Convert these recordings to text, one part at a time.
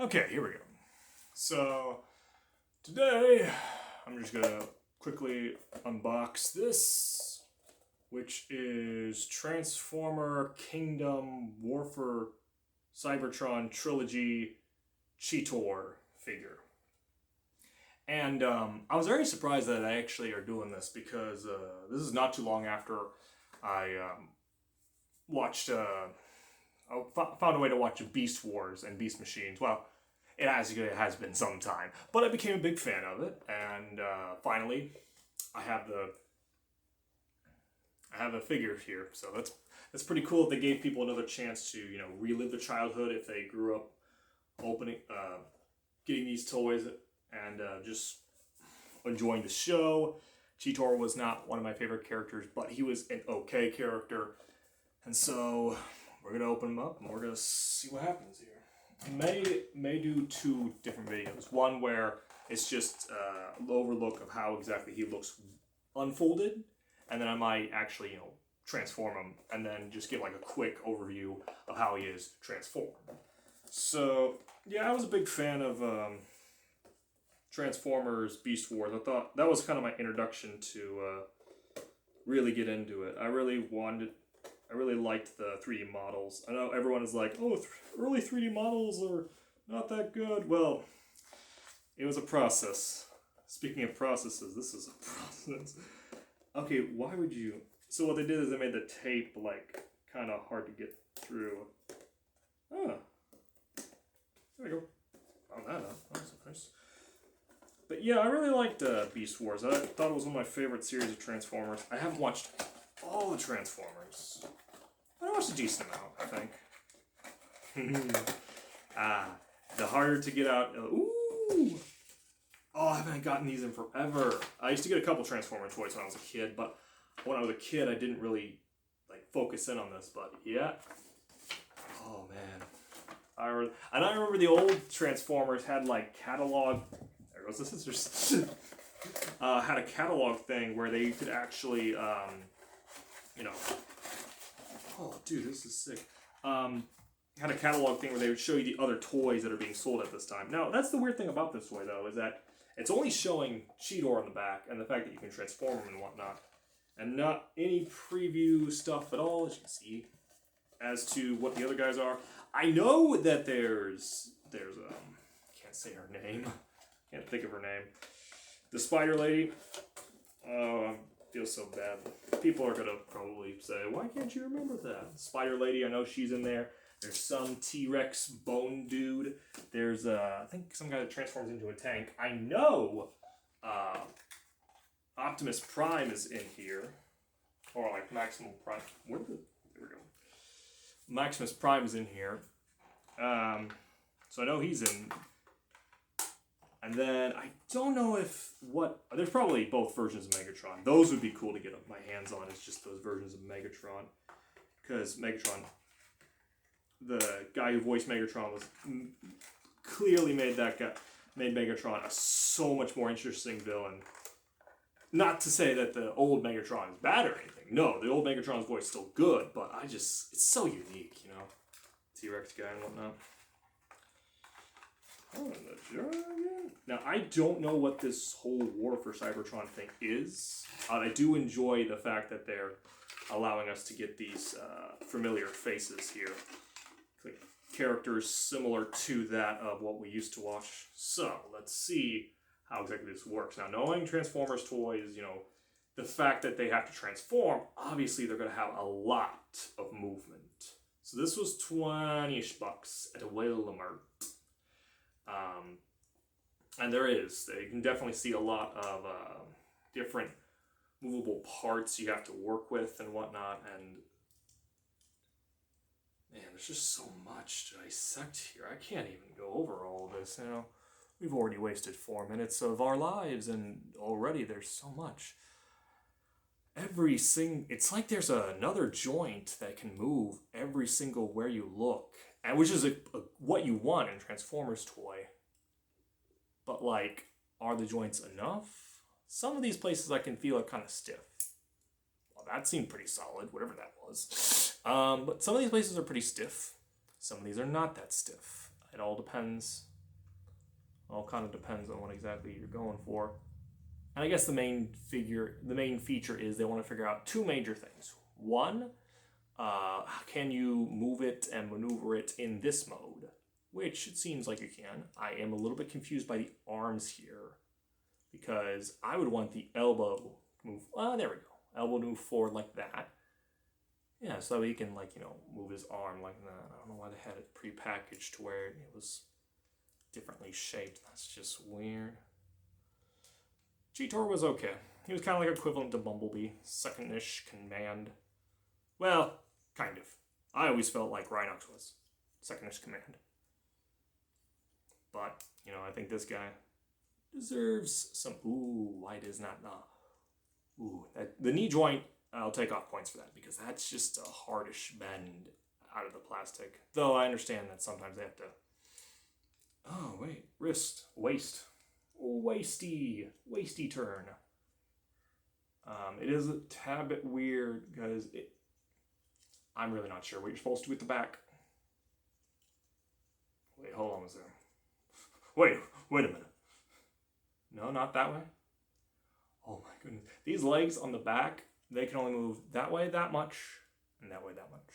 Okay, here we go. So, today I'm just gonna quickly unbox this, which is Transformer Kingdom Warfare Cybertron Trilogy Cheetor figure. And I was very surprised that I actually are doing this because this is not too long after I watched. Found a way to watch Beast Wars and Beast Machines. Well, it has been some time, but I became a big fan of it, and finally, I have the figure here. So that's pretty cool. That they gave people another chance to relive their childhood if they grew up getting these toys and just enjoying the show. Cheetor was not one of my favorite characters, but he was an okay character, and so we're gonna open them up and we're gonna see what happens here. May do two different videos. One where it's just an overlook of how exactly he looks unfolded, and then I might actually transform him and then just give like a quick overview of how he is transformed. So yeah, I was a big fan of Transformers Beast Wars. I thought that was kind of my introduction to really get into it. I really liked the 3D models. I know everyone is like, oh, early 3D models are not that good. Well, it was a process. Speaking of processes, this is a process. Okay, why would you... So what they did is they made the tape, like, kind of hard to get through. Ah. There we go. Found that out. That's nice. But yeah, I really liked Beast Wars. I thought it was one of my favorite series of Transformers. I haven't watched all the Transformers. I watched a decent amount, I think. The harder to get out. Ooh! Oh, I haven't gotten these in forever. I used to get a couple Transformer toys when I was a kid, but when I was a kid, I didn't really focus in on this. But yeah. Oh man. I remember the old Transformers had catalog. There goes the scissors. Had a catalog thing where they could actually, oh, dude, this is sick. Had a catalog thing where they would show you the other toys that are being sold at this time. Now, that's the weird thing about this toy, though, is that it's only showing Cheetor on the back and the fact that you can transform him and whatnot, and not any preview stuff at all, as you can see, as to what the other guys are. I know that there's can't say her name. Can't think of her name. The Spider Lady. Oh, I feel so bad. People are gonna probably say, why can't you remember that? Spider Lady, I know she's in there. There's some T-Rex bone dude. There's I think some guy that transforms into a tank. I know Optimus Prime is in here. Or Maximum Prime. There we go. Maximus Prime is in here. So I know he's in. And then I don't know there's probably both versions of Megatron. Those would be cool to get my hands on. It's just those versions of Megatron, because Megatron, the guy who voiced Megatron, was clearly made Megatron a so much more interesting villain. Not to say that the old Megatron is bad or anything. No, the old Megatron's voice is still good, but it's so unique, T-Rex guy and whatnot. Oh, the dragon. Now, I don't know what this whole War for Cybertron thing is. I do enjoy the fact that they're allowing us to get these familiar faces here. Characters similar to that of what we used to watch. So, let's see how exactly this works. Now, knowing Transformers toys, the fact that they have to transform, obviously they're going to have a lot of movement. So this was 20-ish bucks at a Walmart. And you can definitely see a lot of different movable parts you have to work with and whatnot, and man, there's just so much to dissect here. I can't even go over all of this, We've already wasted 4 minutes of our lives, and already there's so much. It's like there's another joint that can move every single where you look, and which is what you want in a Transformers toy. But are the joints enough? Some of these places I can feel are kind of stiff. Well, that seemed pretty solid, whatever that was. But some of these places are pretty stiff. Some of these are not that stiff. It all depends All kind of depends on what exactly you're going for. And I guess the main feature is they want to figure out two major things. One, can you move it and maneuver it in this mode? Which it seems like you can. I am a little bit confused by the arms here, because I would want the elbow move. There we go. Elbow move forward like that. Yeah, so he can, like, move his arm like that. I don't know why they had it pre-packaged to where it was differently shaped. That's just weird. Cheetor was okay. He was kind of like equivalent to Bumblebee. Second-ish command. Well, kind of. I always felt like Rhinox was second-ish command. But, I think this guy deserves some... Ooh, why does not... Ooh, the knee joint, I'll take off points for that, because that's just a hardish bend out of the plastic. Though I understand that sometimes they have to... Oh, wait. Waist. Wasty turn. It is a tad bit weird, because I'm really not sure what you're supposed to do with the back. Wait, hold on a second. Wait a minute. No, not that way. Oh my goodness. These legs on the back, they can only move that way that much, and that way that much.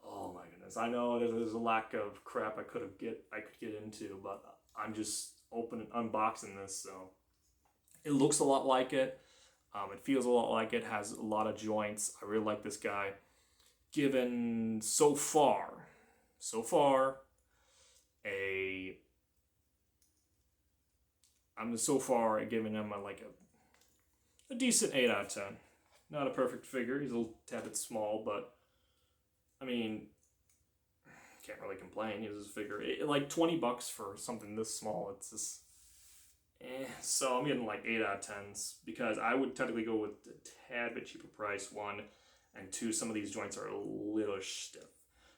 Oh my goodness. I know there's a lack of crap I could get into, but I'm just unboxing this, so it looks a lot like it. It feels a lot like it, has a lot of joints. I really like this guy. Given so far, giving him a decent 8 out of 10. Not a perfect figure. He's a little tad bit small, but I mean, can't really complain. He was a figure. Like $20 for something this small. It's just, So I'm getting like 8 out of 10s, because I would technically go with a tad bit cheaper price, 1, and 2, some of these joints are a little stiff.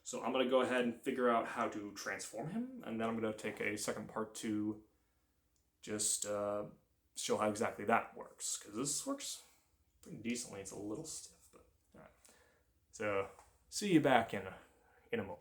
So I'm going to go ahead and figure out how to transform him, and then I'm going to take a second part to just show how exactly that works, because this works pretty decently. It's a little stiff, but all right. So see you back in a moment.